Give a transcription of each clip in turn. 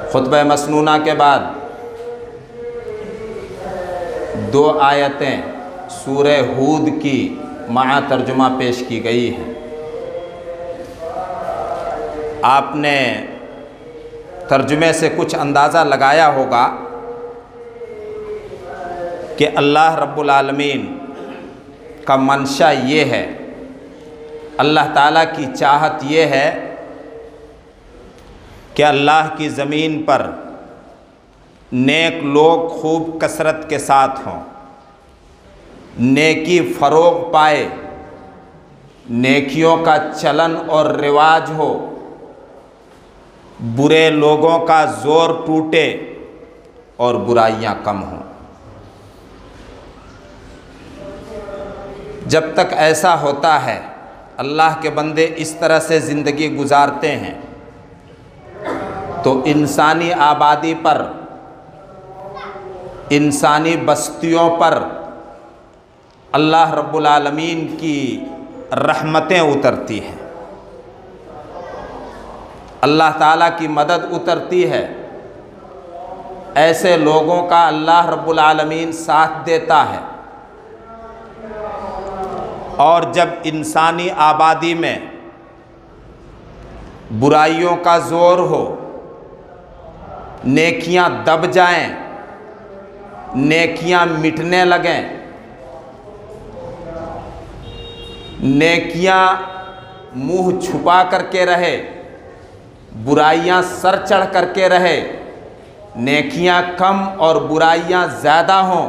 खुतबा मसनूना के बाद 2 आयतें सूरह हूद की माआ तर्जुमा पेश की गई हैं। आपने तर्जुमे से कुछ अंदाज़ा लगाया होगा कि अल्लाह रब्बुल आलमीन का मंशा ये है, अल्लाह ताला की चाहत ये है कि अल्लाह की ज़मीन पर नेक लोग खूब कसरत के साथ हों, नेकी फ़रोग़ पाए, नेकियों का चलन और रिवाज हो, बुरे लोगों का ज़ोर टूटे और बुराइयां कम हों। जब तक ऐसा होता है, अल्लाह के बंदे इस तरह से ज़िंदगी गुजारते हैं, तो इंसानी आबादी पर, इंसानी बस्तियों पर अल्लाह रब्बुल आलमीन की रहमतें उतरती हैं, अल्लाह ताला की मदद उतरती है। ऐसे लोगों का अल्लाह रब्बुल आलमीन साथ देता है। और जब इंसानी आबादी में बुराइयों का ज़ोर हो, नेकियां दब जाएं, नेकियां मिटने लगें, नेकियां मुंह छुपा करके रहे, बुराइयां सर चढ़ करके रहे, नेकियां कम और बुराइयां ज़्यादा हों,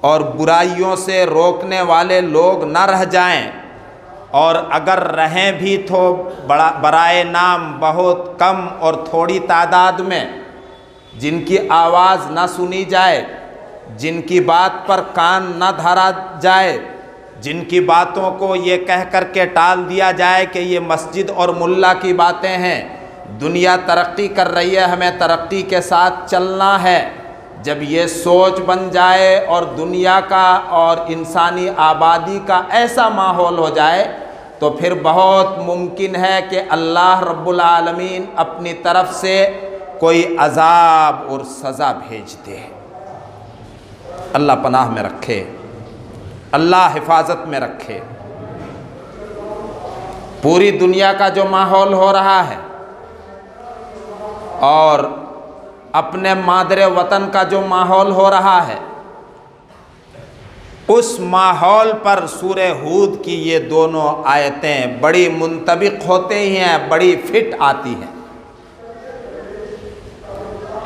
और बुराइयों से रोकने वाले लोग न रह जाएं, और अगर रहें भी तो बराए नाम बहुत कम और थोड़ी तादाद में, जिनकी आवाज़ न सुनी जाए, जिनकी बात पर कान न धरा जाए, जिनकी बातों को ये कह कर के टाल दिया जाए कि ये मस्जिद और मुल्ला की बातें हैं, दुनिया तरक्की कर रही है, हमें तरक्की के साथ चलना है। जब ये सोच बन जाए और दुनिया का और इंसानी आबादी का ऐसा माहौल हो जाए, तो फिर बहुत मुमकिन है कि अल्लाह रब्बुल आलमीन अपनी तरफ से कोई अज़ाब और सज़ा भेज दे। अल्लाह पनाह में रखे, अल्लाह हिफाजत में रखे। पूरी दुनिया का जो माहौल हो रहा है और अपने मादरे वतन का जो माहौल हो रहा है, उस माहौल पर सूरह हूद की ये दोनों आयतें बड़ी मुंतबिक होते ही हैं, बड़ी फिट आती हैं।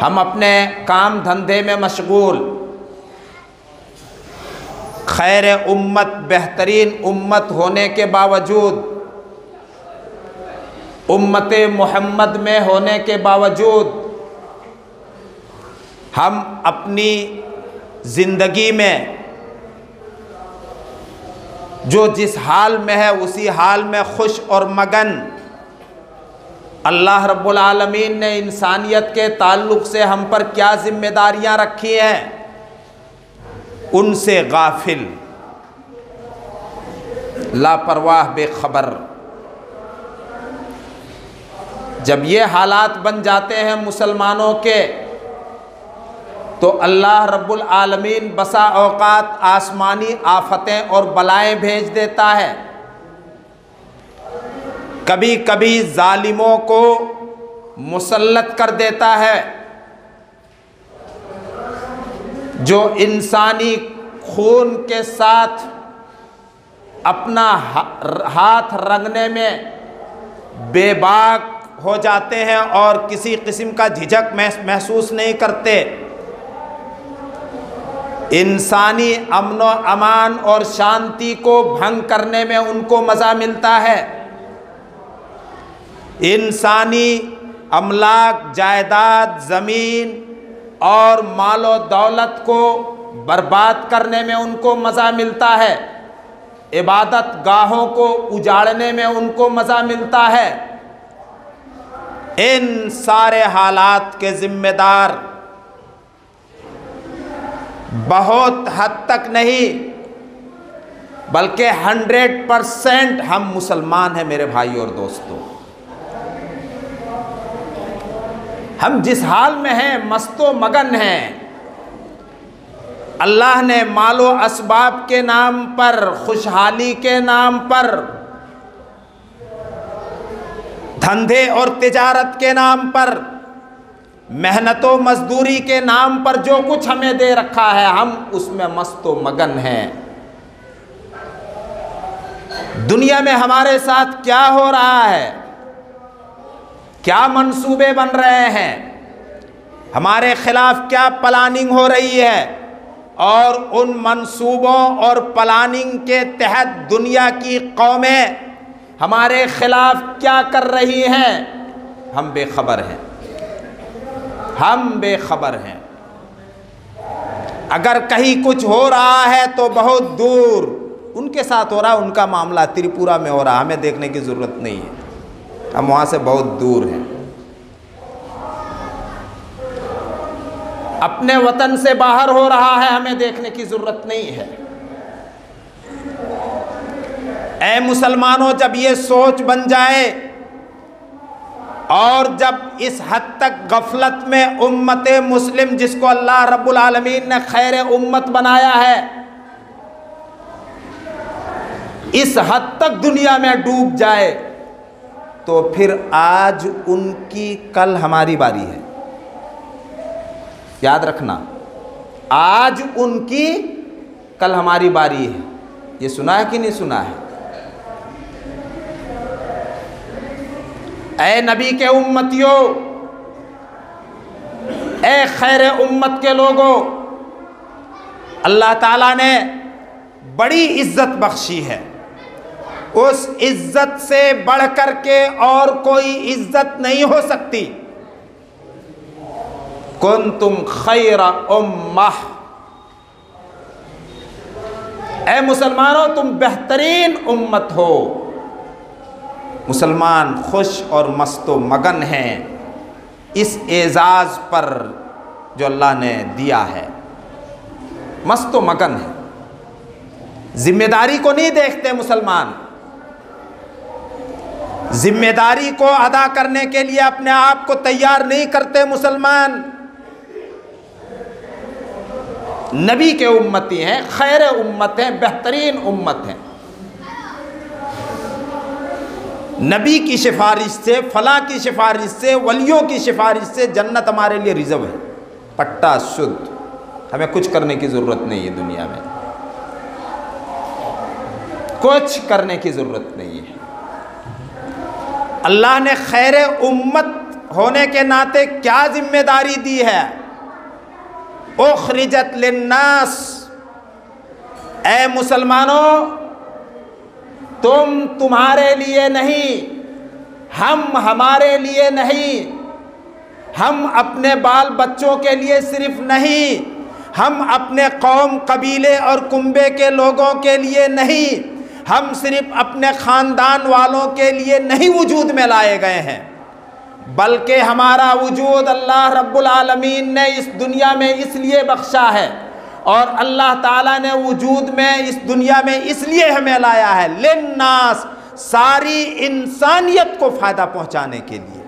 हम अपने काम धंधे में मशगूल, खैर उम्मत, बेहतरीन उम्मत होने के बावजूद, उम्मत मोहम्मद में होने के बावजूद, हम अपनी ज़िंदगी में जो जिस हाल में है उसी हाल में खुश और मगन। अल्लाह रब्बुल आलमीन ने इंसानियत के ताल्लुक़ से हम पर क्या ज़िम्मेदारियां रखी हैं, उनसे गाफिल, लापरवाह, बेखबर। जब ये हालात बन जाते हैं मुसलमानों के, तो अल्लाह रब्बुल आलमीन बसा औकात आसमानी आफतें और बलाएं भेज देता है। कभी कभी जालिमों को मुसल्लत कर देता है, जो इंसानी खून के साथ अपना हाथ रंगने में बेबाक हो जाते हैं और किसी किस्म का झिझक महसूस नहीं करते। इंसानी अमन व अमान और शांति को भंग करने में उनको मज़ा मिलता है। इंसानी अमलाक, जायदाद, ज़मीन और मालो दौलत को बर्बाद करने में उनको मज़ा मिलता है। इबादत गाहों को उजाड़ने में उनको मज़ा मिलता है। इन सारे हालात के ज़िम्मेदार बहुत हद तक नहीं बल्कि 100% हम मुसलमान हैं मेरे भाई और दोस्तों। हम जिस हाल में हैं, मस्तो मगन हैं। अल्लाह ने मालो असबाब के नाम पर, खुशहाली के नाम पर, धंधे और तिजारत के नाम पर, मेहनत व मजदूरी के नाम पर जो कुछ हमें दे रखा है, हम उसमें मस्तो मगन हैं। दुनिया में हमारे साथ क्या हो रहा है, क्या मंसूबे बन रहे हैं, हमारे खिलाफ क्या प्लानिंग हो रही है, और उन मंसूबों और प्लानिंग के तहत दुनिया की कौमें हमारे खिलाफ क्या कर रही हैं, हम बेखबर हैं। हम बेखबर हैं। अगर कहीं कुछ हो रहा है तो बहुत दूर उनके साथ हो रहा है, उनका मामला त्रिपुरा में हो रहा है, हमें देखने की ज़रूरत नहीं है, हम वहाँ से बहुत दूर हैं। अपने वतन से बाहर हो रहा है, हमें देखने की ज़रूरत नहीं है। ऐ मुसलमानों, जब ये सोच बन जाए और जब इस हद तक गफलत में उम्मत मुस्लिम, जिसको अल्लाह रब्बुल आलमीन ने खैर उम्मत बनाया है, इस हद तक दुनिया में डूब जाए, तो फिर आज उनकी, कल हमारी बारी है। याद रखना, आज उनकी, कल हमारी बारी है। ये सुना है कि नहीं सुना है? ऐ नबी के उम्मतियों, ऐ खैर उम्मत के लोगों, अल्लाह ताला ने बड़ी इज्जत बख्शी है। उस इज्जत से बढ़ कर के और कोई इज्जत नहीं हो सकती। कुंतुम खैरा उम्मह, ऐ मुसलमानों तुम बेहतरीन उम्मत हो। मुसलमान खुश और मस्तो मगन हैं इस एजाज़ पर जो अल्लाह ने दिया है, मस्तो मगन है। जिम्मेदारी को नहीं देखते मुसलमान, जिम्मेदारी को अदा करने के लिए अपने आप को तैयार नहीं करते मुसलमान। नबी के उम्मती हैं, खैर उम्मत हैं, बेहतरीन उम्मत हैं। नबी की सिफारिश से, फला की सिफारिश से, वलियों की सिफारिश से जन्नत हमारे लिए रिजर्व है, पट्टा शुद्ध। हमें कुछ करने की ज़रूरत नहीं है, दुनिया में कुछ करने की ज़रूरत नहीं है। अल्लाह ने खैर उम्मत होने के नाते क्या जिम्मेदारी दी है? उखरिजत लिन्नास, ऐ मुसलमानों तुम तुम्हारे लिए नहीं, हम हमारे लिए नहीं, हम अपने बाल बच्चों के लिए सिर्फ नहीं, हम अपने कौम कबीले और कुंबे के लोगों के लिए नहीं, हम सिर्फ अपने ख़ानदान वालों के लिए नहीं वजूद में लाए गए हैं, बल्कि हमारा वजूद अल्लाह रब्बुल आलमीन ने इस दुनिया में इसलिए बख्शा है, और अल्लाह ताला ने वजूद में इस दुनिया में इसलिए हमें लाया है, लिन्नास, सारी इंसानियत को फ़ायदा पहुँचाने के लिए,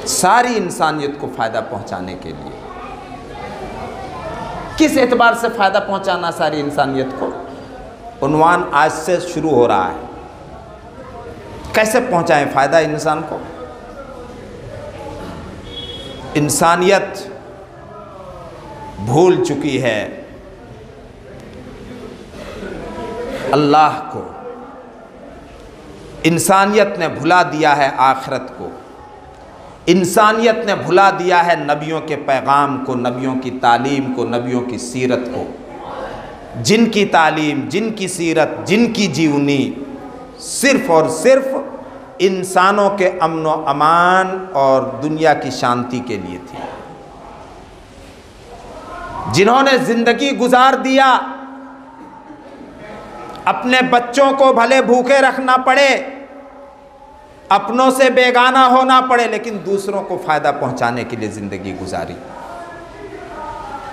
सारी इंसानियत को फ़ायदा पहुँचाने के लिए। किस एतबार से फ़ायदा पहुँचाना सारी इंसानियत को? उन्वान आज से शुरू हो रहा है। कैसे पहुँचाएं फ़ायदा इंसान को? इंसानियत भूल चुकी है अल्लाह को, इंसानियत ने भुला दिया है आखिरत को, इंसानियत ने भुला दिया है नबियों के पैगाम को, नबियों की तालीम को, नबियों की सीरत को, जिनकी तालीम, जिनकी सीरत, जिनकी जीवनी सिर्फ़ और सिर्फ इंसानों के अमन व अमान और दुनिया की शांति के लिए थी। जिन्होंने ज़िंदगी गुजार दिया, अपने बच्चों को भले भूखे रखना पड़े, अपनों से बेगाना होना पड़े, लेकिन दूसरों को फ़ायदा पहुंचाने के लिए ज़िंदगी गुजारी।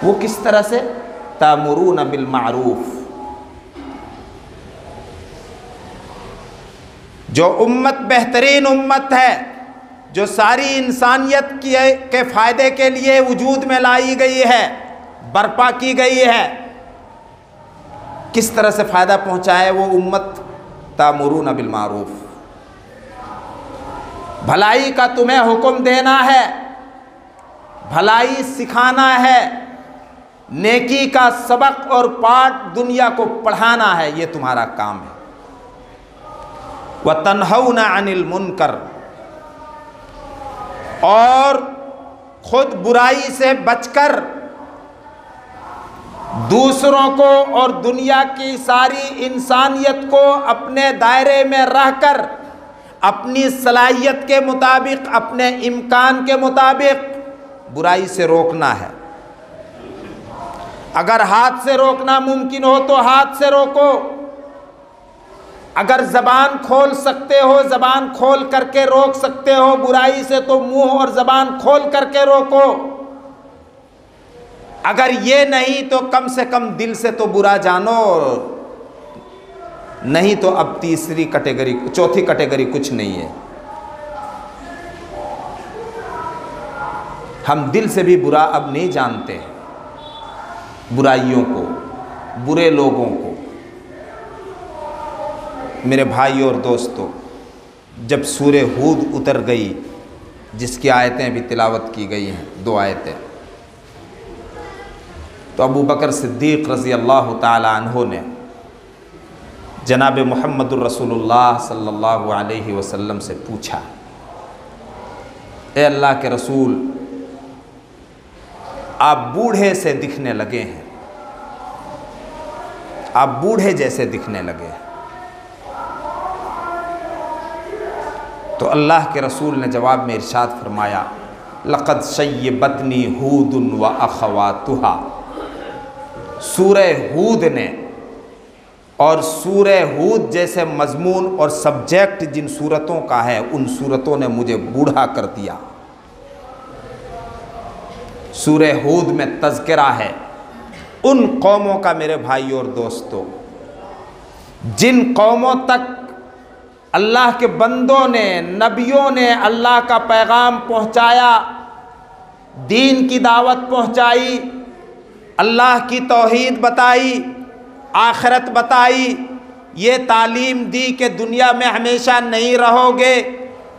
वो किस तरह से? तामुरून बिल मारूफ। जो उम्मत बेहतरीन उम्मत है, जो सारी इंसानियत के फ़ायदे के लिए वजूद में लाई गई है, बर्पा की गई है, किस तरह से फ़ायदा पहुँचाए वो उम्मत? तामुरून बिल मारूफ, भलाई का तुम्हें हुक्म देना है, भलाई सिखाना है, नेकी का सबक और पाठ दुनिया को पढ़ाना है, ये तुम्हारा काम है। व तन्हौना अनिल मुनकर, और खुद बुराई से बचकर दूसरों को और दुनिया की सारी इंसानियत को अपने दायरे में रहकर अपनी सलाहियत के मुताबिक, अपने इम्कान के मुताबिक बुराई से रोकना है। अगर हाथ से रोकना मुमकिन हो तो हाथ से रोको, अगर ज़बान खोल सकते हो, ज़बान खोल करके रोक सकते हो बुराई से, तो मुंह और ज़बान खोल करके रोको। अगर ये नहीं तो कम से कम दिल से तो बुरा जानो, नहीं तो अब तीसरी कैटेगरी, चौथी कैटेगरी कुछ नहीं है। हम दिल से भी बुरा अब नहीं जानते हैं, बुराइयों को, बुरे लोगों को। मेरे भाई और दोस्तों, जब सूरे हूद उतर गई, जिसकी आयतें भी तिलावत की गई हैं, 2 आयतें, तो अबू बकर सिद्दीक़ रज़ी अल्लाह ताला अन्हो ने जनाब मुहम्मदुर रसूलुल्लाह सल्लल्लाहु अलैहि वसल्लम से पूछा, ए अल्लाह के रसूल, आप बूढ़े से दिखने लगे हैं, आप बूढ़े जैसे दिखने लगे हैं। तो अल्लाह के रसूल ने जवाब में इरशाद फरमाया, लक़द शय्यबतनी हूदुन व अख़वातुहा। सूरह हूद ने और सूरह हूद जैसे मजमून और सब्जेक्ट जिन सूरतों का है, उन सूरतों ने मुझे बूढ़ा कर दिया। सूरह हूद में तज़किरा है उन कौमों का, मेरे भाई और दोस्तों, जिन कौमों तक अल्लाह के बंदों ने, नबियों ने अल्लाह का पैगाम पहुँचाया, दीन की दावत पहुँचाई, अल्लाह की तौहीद बताई, आखिरत बताई, ये तालीम दी कि दुनिया में हमेशा नहीं रहोगे,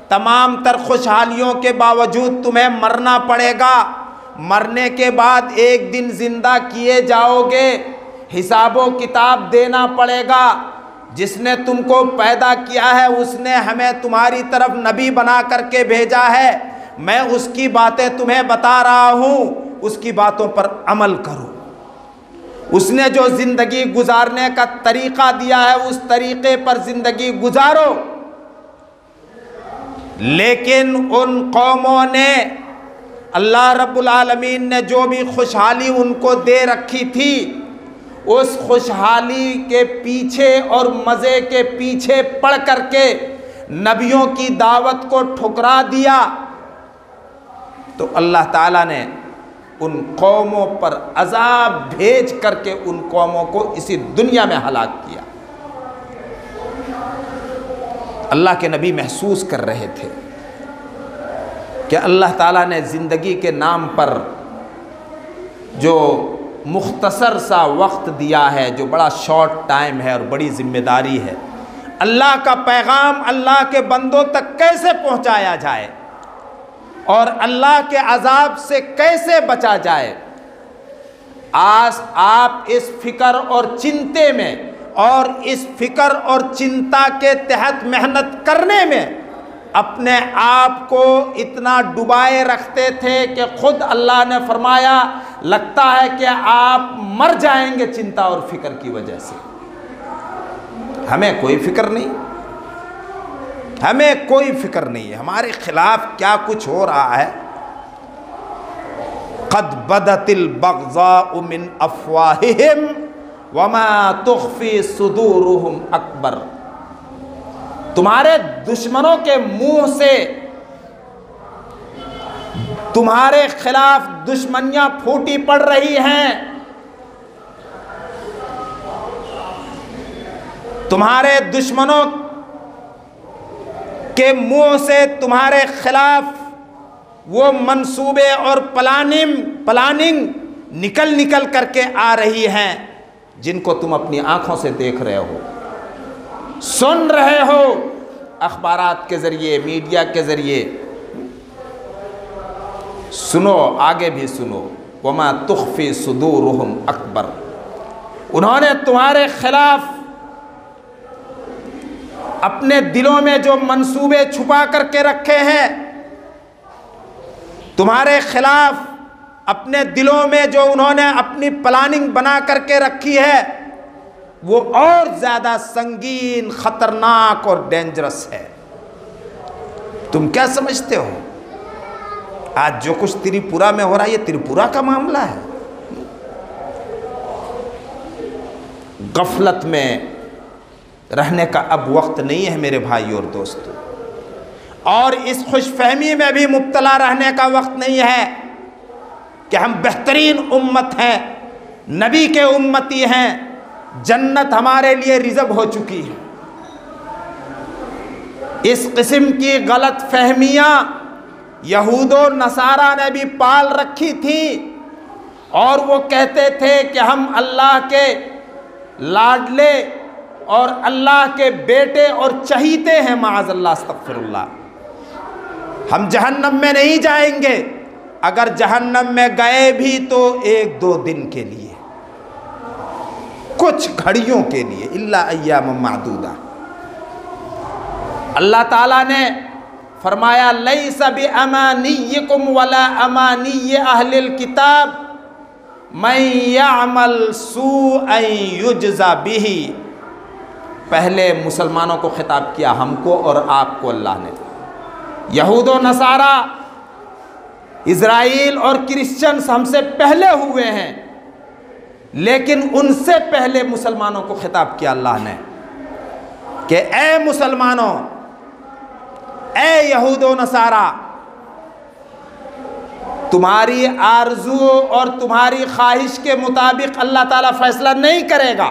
तमाम तर खुशहालियों के बावजूद तुम्हें मरना पड़ेगा, मरने के बाद एक दिन ज़िंदा किए जाओगे, हिसाबो किताब देना पड़ेगा। जिसने तुमको पैदा किया है उसने हमें तुम्हारी तरफ नबी बना करके भेजा है, मैं उसकी बातें तुम्हें बता रहा हूँ, उसकी बातों पर अमल करो। उसने जो ज़िंदगी गुजारने का तरीक़ा दिया है उस तरीक़े पर ज़िंदगी गुजारो। लेकिन उन कौमों ने, अल्लाह रब्बुल आलमीन ने जो भी खुशहाली उनको दे रखी थी, उस खुशहाली के पीछे और मज़े के पीछे पड़ करके नबियों की दावत को ठुकरा दिया, तो अल्लाह ताला ने उन कौमों पर अज़ाब भेज करके उन कौमों को इसी दुनिया में हलाक किया। अल्लाह के नबी महसूस कर रहे थे कि अल्लाह ताला ने ज़िंदगी के नाम पर जो मुख्तसर सा वक्त दिया है, जो बड़ा शॉर्ट टाइम है और बड़ी ज़िम्मेदारी है, अल्लाह का पैगाम अल्लाह के बंदों तक कैसे पहुँचाया जाए और अल्लाह के अज़ाब से कैसे बचा जाए। आज आप इस फ़िक्र और चिंते में और इस फ़िक्र और चिंता के तहत मेहनत करने में अपने आप को इतना डुबाए रखते थे कि खुद अल्लाह ने फरमाया, लगता है कि आप मर जाएंगे चिंता और फ़िक्र की वजह से। हमें कोई फ़िक्र नहीं, हमें कोई फ़िक्र नहीं है हमारे ख़िलाफ़ क्या कुछ हो रहा है। क़द बदतिल बग़ज़ाउ मिन अफ़वाहिहिम वमा तुख़फ़ी सुदूरुहुम अकबर। तुम्हारे दुश्मनों के मुंह से तुम्हारे खिलाफ दुश्मनियां फूटी पड़ रही हैं, तुम्हारे दुश्मनों कि मुंह से तुम्हारे खिलाफ वो मंसूबे और प्लानिंग निकल निकल करके आ रही हैं, जिनको तुम अपनी आंखों से देख रहे हो, सुन रहे हो अखबारात के ज़रिए, मीडिया के ज़रिए। सुनो, आगे भी सुनो। वमा तुख्फी सुदूरुहुम अकबर। उन्होंने तुम्हारे खिलाफ अपने दिलों में जो मंसूबे छुपा करके रखे हैं, तुम्हारे खिलाफ अपने दिलों में जो उन्होंने अपनी प्लानिंग बना करके रखी है, वो और ज़्यादा संगीन, ख़तरनाक और डेंजरस है। तुम क्या समझते हो आज जो कुछ त्रिपुरा में हो रहा है, ये त्रिपुरा का मामला है? गफलत में रहने का अब वक्त नहीं है मेरे भाई और दोस्तों, और इस खुशफहमी में भी मुब्तला रहने का वक्त नहीं है कि हम बेहतरीन उम्मत हैं, नबी के उम्मती हैं, जन्नत हमारे लिए रिजर्व हो चुकी है। इस किस्म की गलत फहमियाँ यहूदो नसारा ने भी पाल रखी थी, और वो कहते थे कि हम अल्लाह के लाडले और अल्लाह के बेटे और चहीते हैं, माअज़ल्लाह अस्तग़फिरुल्लाह। हम जहन्नम में नहीं जाएंगे, अगर जहन्नम में गए भी तो 1-2 दिन के लिए, कुछ घड़ियों के लिए, इल्ला अय्याम मादूदा। अल्लाह ताला ने फरमाया लैसा बिअमानिय्यकुम वला अमानिय्य अहलिल किताब मन यअमल सूअन युज्ज़ा बिही। पहले मुसलमानों को खिताब किया, हमको और आपको अल्लाह ने। यहूद और नसारा, इज़राइल और क्रिश्चियंस हमसे पहले हुए हैं, लेकिन उनसे पहले मुसलमानों को खिताब किया अल्लाह ने कि ए मुसलमानों, ए यहूद और नसारा, तुम्हारी आरज़ू और तुम्हारी ख्वाहिश के मुताबिक अल्लाह ताला फैसला नहीं करेगा।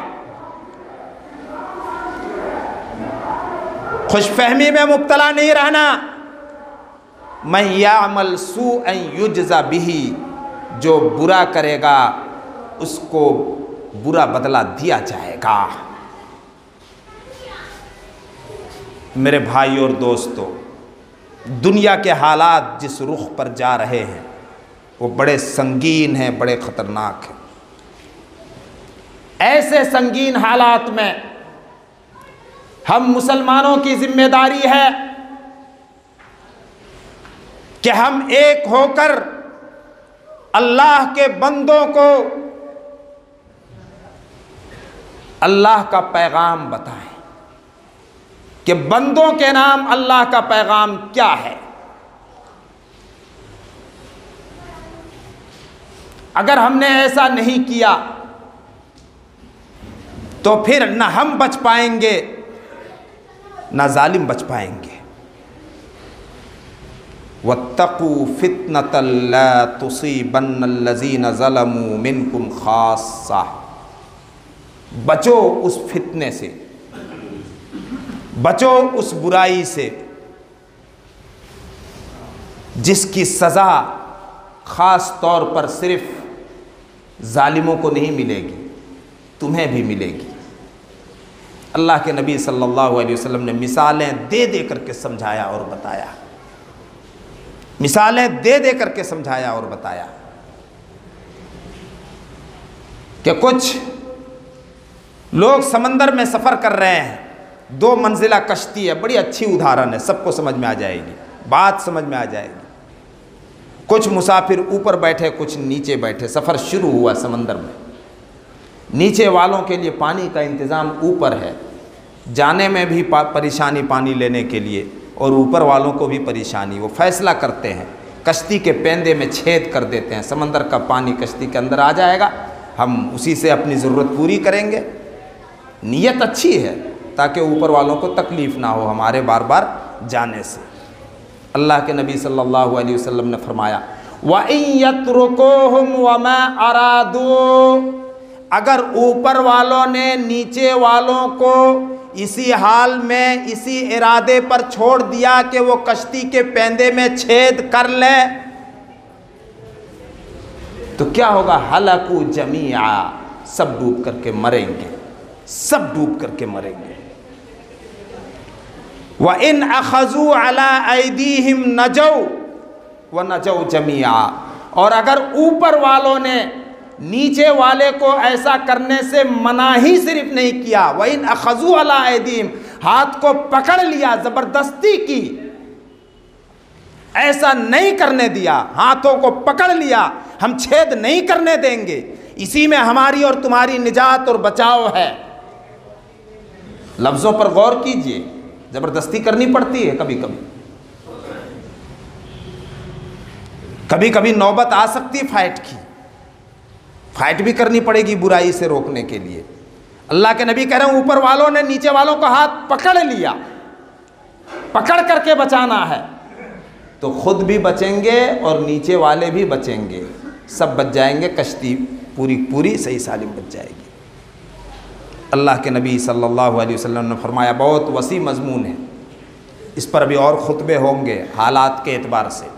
खुशफहमी में मुब्तला नहीं रहना। मैं यामल सूअन युज्ज़ा बिही, जो बुरा करेगा उसको बुरा बदला दिया जाएगा। मेरे भाई और दोस्तों, दुनिया के हालात जिस रुख पर जा रहे हैं वो बड़े संगीन हैं, बड़े ख़तरनाक हैं। ऐसे संगीन हालात में हम मुसलमानों की जिम्मेदारी है कि हम एक होकर अल्लाह के बंदों को अल्लाह का पैगाम बताएं कि बंदों के नाम अल्लाह का पैगाम क्या है। अगर हमने ऐसा नहीं किया तो फिर न हम बच पाएंगे ना जालिम बच पाएंगे। वत्तकू फितनतल ला तुसीबन्नल्लज़ीना ज़लमू मिनकुम खास्सा। बचो उस फितने से, बचो उस बुराई से जिसकी सज़ा ख़ास तौर पर सिर्फ जालिमों को नहीं मिलेगी, तुम्हें भी मिलेगी। अल्लाह के नबी सल्लल्लाहु अलैहि वसल्लम ने मिसालें दे दे करके समझाया और बताया, मिसालें दे दे करके समझाया और बताया कि कुछ लोग समंदर में सफ़र कर रहे हैं, 2 मंजिला कश्ती है, बड़ी अच्छी उदाहरण है, सबको समझ में आ जाएगी, बात समझ में आ जाएगी। कुछ मुसाफिर ऊपर बैठे, कुछ नीचे बैठे, सफ़र शुरू हुआ समंदर में। नीचे वालों के लिए पानी का इंतज़ाम ऊपर है, जाने में भी परेशानी पानी लेने के लिए, और ऊपर वालों को भी परेशानी। वो फैसला करते हैं, कश्ती के पेंदे में छेद कर देते हैं, समंदर का पानी कश्ती के अंदर आ जाएगा, हम उसी से अपनी ज़रूरत पूरी करेंगे। नीयत अच्छी है ताकि ऊपर वालों को तकलीफ़ ना हो हमारे बार बार जाने से। अल्लाह के नबी सल्लल्लाहु अलैहि वसल्लम ने फरमाया व इन यत्रुकुहुम वमा अरादू, अगर ऊपर वालों ने नीचे वालों को इसी हाल में इसी इरादे पर छोड़ दिया कि वो कश्ती के पैंदे में छेद कर ले, तो क्या होगा? हलकू जमीआ, सब डूब करके मरेंगे, सब डूब करके मरेंगे। व इन अखजू अला ऐदीहिम नजौ व नजौ जमीआ, और अगर ऊपर वालों ने नीचे वाले को ऐसा करने से मना ही सिर्फ नहीं किया, व इन अखजू अला ऐदीहिम, हाथ को पकड़ लिया, जबरदस्ती की, ऐसा नहीं करने दिया, हाथों को पकड़ लिया, हम छेद नहीं करने देंगे, इसी में हमारी और तुम्हारी निजात और बचाव है। लफ्जों पर गौर कीजिए, जबरदस्ती करनी पड़ती है कभी कभी, कभी कभी नौबत आ सकती है फाइट की, फाइट भी करनी पड़ेगी बुराई से रोकने के लिए। अल्लाह के नबी कह रहे हैं ऊपर वालों ने नीचे वालों का हाथ पकड़ लिया, पकड़ करके बचाना है, तो खुद भी बचेंगे और नीचे वाले भी बचेंगे, सब बच जाएंगे, कश्ती पूरी पूरी सही सालिम बच जाएगी। अल्लाह के नबी सल्लल्लाहु अलैहि वसल्लम ने फरमाया, बहुत वसी मजमून है, इस पर अभी और खुतबे होंगे हालात के एतबार से।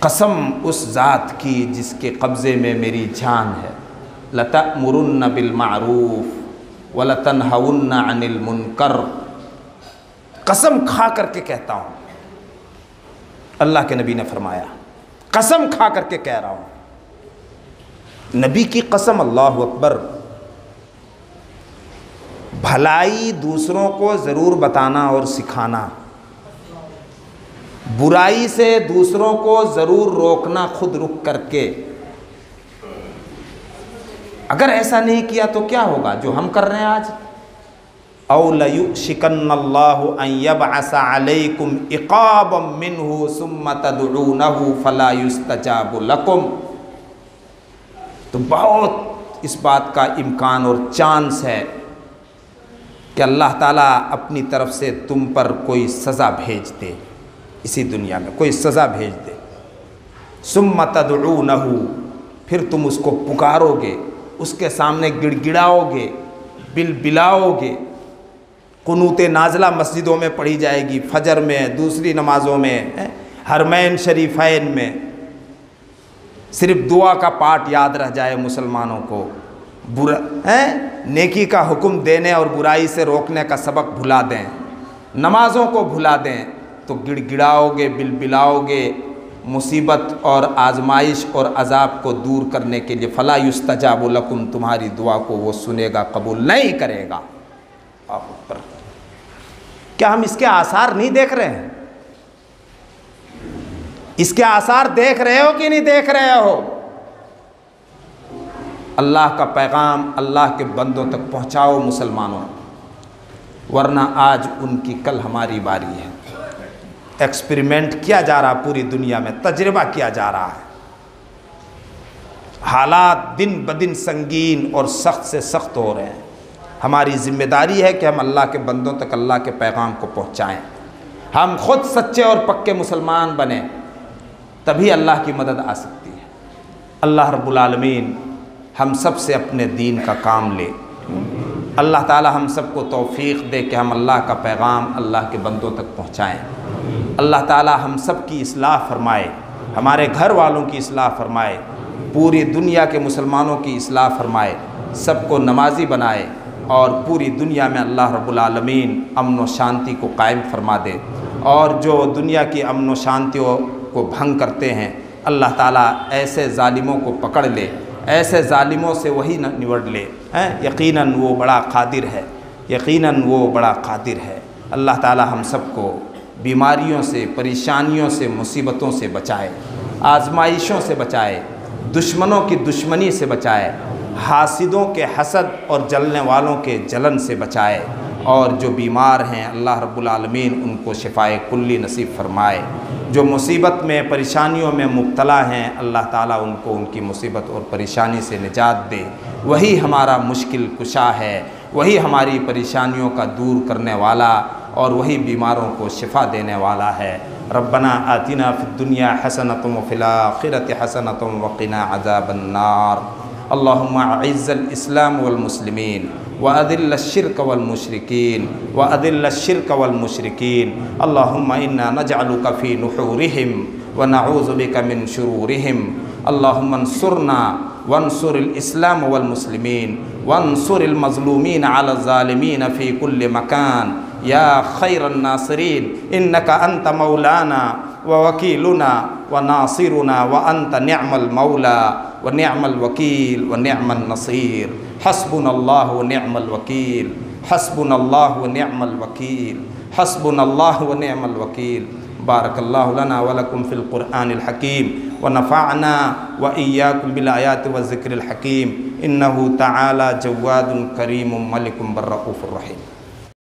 कसम उस ज़ात की जिसके कब्ज़े में मेरी जान है, लतअमुरुन्न बिल मारूफ व लतनहउन्न अनिल मुनकर, कसम खा करके कहता हूँ, अल्लाह के नबी ने फरमाया, कसम खा करके कह रहा हूँ, नबी की कसम, अल्लाह अकबर। भलाई दूसरों को ज़रूर बताना और सिखाना, बुराई से दूसरों को ज़रूर रोकना खुद रुक करके। अगर ऐसा नहीं किया तो क्या होगा जो हम कर रहे हैं आज? औ लयुशिकन्नल्लाहु अन यबअसा अलैकुम इक़ाबम मिन्हु सुम्मा तदऊनहु फला युस्तजाबु लकुम। तो बहुत इस बात का इम्कान और चांस है कि अल्लाह ताला अपनी तरफ से तुम पर कोई सज़ा भेज दे, इसी दुनिया में कोई सज़ा भेज दे। सुम्मा तदऊनहु, फिर तुम उसको पुकारोगे, उसके सामने गिड़गिड़ाओगे, बिलबिलाओगे। कुनूते नाज़िला मस्जिदों में पढ़ी जाएगी, फजर में, दूसरी नमाज़ों में, हरमैन शरीफैन में। सिर्फ दुआ का पाठ याद रह जाए मुसलमानों को, बुरा नेकी का हुक्म देने और बुराई से रोकने का सबक भुला दें, नमाज़ों को भुला दें, तो गिड़गिड़ाओगे, बिलबिलाओगे, मुसीबत और आजमाइश और अजाब को दूर करने के लिए। फला युस्तजाबु लकुम, तुम्हारी दुआ को वो सुनेगा, कबूल नहीं करेगा। पर क्या हम इसके आसार नहीं देख रहे हैं? इसके आसार देख रहे हो कि नहीं देख रहे हो? अल्लाह का पैगाम अल्लाह के बंदों तक पहुंचाओ मुसलमानों, वरना आज उनकी कल हमारी बारी है। एक्सपेरिमेंट किया जा रहा पूरी दुनिया में, तजर्बा किया जा रहा है। हालात दिन ब दिन संगीन और सख्त से सख्त हो रहे हैं। हमारी ज़िम्मेदारी है कि हम अल्लाह के बंदों तक अल्लाह के पैगाम को पहुँचाएँ। हम खुद सच्चे और पक्के मुसलमान बने, तभी अल्लाह की मदद आ सकती है। अल्लाह रब्बुल आलमीन हम सब से अपने दीन का काम ले। अल्लाह ताला हम सबको तौफ़ीक़ दे कि हम अल्लाह का पैगाम अल्लाह के बंदों तक पहुँचाएँ। अल्लाह ताला हम सब की इस्लाह फरमाए, हमारे घर वालों की इस्लाह फरमाए, पूरी दुनिया के मुसलमानों की इस्लाह फरमाए, सबको नमाजी बनाए और पूरी दुनिया में अल्लाह रब्बुल आलमीन अमन व शांति को कायम फरमा दे। और जो दुनिया की अमन व शांतियों को भंग करते हैं, अल्लाह ताला ऐसे ज़ालिमों को पकड़ ले, ऐसे ज़ालिमों से वही न निवड़ ले। यकीनन वो बड़ा क़ादिर है, यकीनन वो बड़ा क़ादिर है। अल्लाह ताला हम सबको बीमारियों से, परेशानियों से, मुसीबतों से बचाए, आजमाइशों से बचाए, दुश्मनों की दुश्मनी से बचाए, हासिदों के हसद और जलने वालों के जलन से बचाए। और जो बीमार हैं अल्लाह रब्बुल आलमीन उनको शिफ़ाए कुल्ली नसीब फरमाए। जो मुसीबत में, परेशानियों में मुब्तला हैं, अल्लाह ताला उनको उनकी मुसीबत और परेशानी से निजात दे। वही हमारा मुश्किल कुशा है, वही हमारी परेशानियों का दूर करने वाला और वही बीमारों को शिफ़ा देने वाला है। रब्बना आतिना फिद्दुनिया हसनतुम व फिल आखिरति हसनतुम व क़िना अज़ाबन्नार। अल्लाहुम्मा अइज़्ज़ल इस्लाम वल मुस्लिमीन व अदिल्ल शिर्क वल मुशरिकीन व अदिल्ल शिर्क वल मुशरिकीन। अल्लाहुम्मा इन्ना नजअलुका फ़ी नुहूरिहिम व नऊज़ु बिका मिन शुरूरिहिम। अल्लाहुम्मा अंसुरना वंसुरिल इस्लाम वल मुस्लिमीन वंसुरिल मज़लूमीन अला ज़ालिमीन फ़ी कुल्लि मकान या खैरन नासिरीन। इन्नका अंत मौलाना व वकीलुना व नासिरुना व अंत निअमल मौला व निअमल वकील व निअमन नसीर। हस्बुनल्लाहु व निअमल वकील, हस्बुनल्लाहु व निअमल वकील, हस्बुनल्लाहु व निअमल वकील। बारकल्लाहु लना व लकुम फ़िल क़ुरआनिल हकीम व नफ़अना व इय्याकुम बिल आयाति व ज़िक्रिल हकीम। इन्नहु तआला जव्वादुन करीमुम मलिकुम बर्रऊफ़ुर रहीम।